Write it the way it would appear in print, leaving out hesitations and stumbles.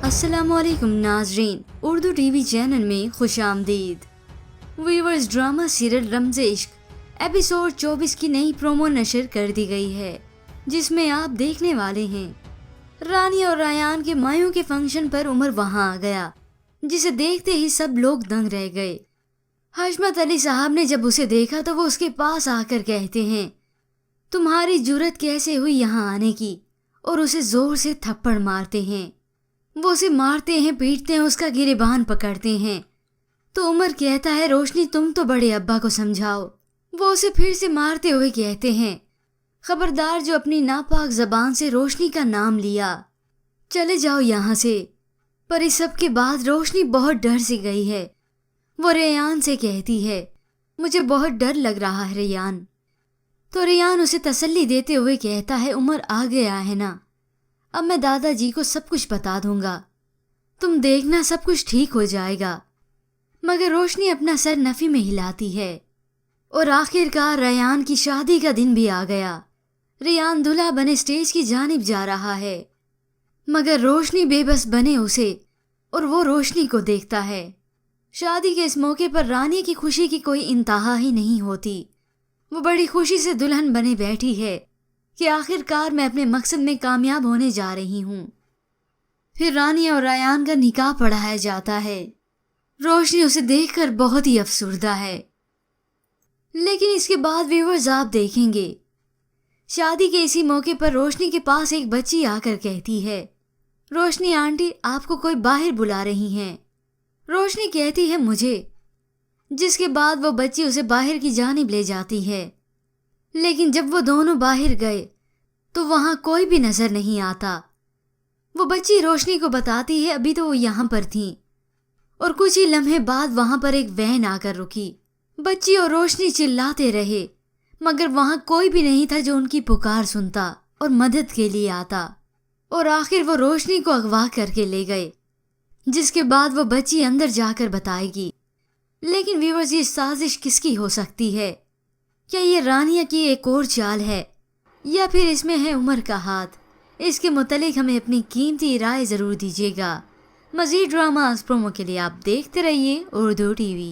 अस्सलामुअलैकुम नाजरीन, Urdu TV channel में खुश आमदीद। व्यूअर्स, ड्रामा सीरियल रमज़े इश्क एपिसोड 24 की नई प्रोमो नशर कर दी गई है, जिसमें आप देखने वाले हैं रानी और रायान के मायों के फंक्शन पर उमर वहां आ गया, जिसे देखते ही सब लोग दंग रह गए। हशमत अली साहब ने जब उसे देखा तो वो उसके पास आकर कहते हैं, तुम्हारी जुर्रत कैसे हुई यहाँ आने की, और उसे जोर से थप्पड़ मारते हैं। वो उसे मारते हैं, पीटते हैं, उसका गिरेबान पकड़ते हैं। तो उमर कहता है, रोशनी तुम तो बड़े अब्बा को समझाओ। वो उसे फिर से मारते हुए कहते हैं, खबरदार जो अपनी नापाक जबान से रोशनी का नाम लिया, चले जाओ यहाँ से। पर इस सब के बाद रोशनी बहुत डर सी गई है। वो रेयान से कहती है, मुझे बहुत डर लग रहा है रेयान। तो रेयान उसे तसल्ली देते हुए कहता है, उमर आ गया है ना, अब मैं दादाजी को सब कुछ बता दूंगा, तुम देखना सब कुछ ठीक हो जाएगा। मगर रोशनी अपना सर नफी में हिलाती है और आखिरकार रेयान की शादी का दिन भी आ गया। रेयान दूल्हा बने स्टेज की जानिब जा रहा है, मगर रोशनी बेबस बने उसे और वो रोशनी को देखता है। शादी के इस मौके पर रानी की खुशी की कोई इंतहा ही नहीं होती। वो बड़ी खुशी से दुल्हन बने बैठी है कि आखिरकार मैं अपने मकसद में कामयाब होने जा रही हूँ। फिर रानी और रायान का निकाह पढ़ाया जाता है। रोशनी उसे देखकर बहुत ही अफसुर्दा है। लेकिन इसके बाद व्यूअर्स आप देखेंगे, शादी के इसी मौके पर रोशनी के पास एक बच्ची आकर कहती है, रोशनी आंटी आपको कोई बाहर बुला रही हैं। रोशनी कहती है मुझे, जिसके बाद वो बच्ची उसे बाहर की जानिब ले जाती है। लेकिन जब वो दोनों बाहर गए तो वहां कोई भी नजर नहीं आता। वो बच्ची रोशनी को बताती है, अभी तो वो यहाँ पर थी और कुछ ही लम्हे बाद वहां पर एक वैन आकर रुकी। बच्ची और रोशनी चिल्लाते रहे, मगर वहां कोई भी नहीं था जो उनकी पुकार सुनता और मदद के लिए आता। और आखिर वो रोशनी को अगवा करके ले गए, जिसके बाद वो बच्ची अंदर जाकर बताएगी। लेकिन व्यूअर्स, ये साजिश किसकी हो सकती है? क्या ये रानिया की एक और चाल है, या फिर इसमें है उमर का हाथ? इसके मुतालिक हमें अपनी कीमती राय ज़रूर दीजिएगा। मज़ीद ड्रामा प्रोमो के लिए आप देखते रहिए उर्दू टीवी।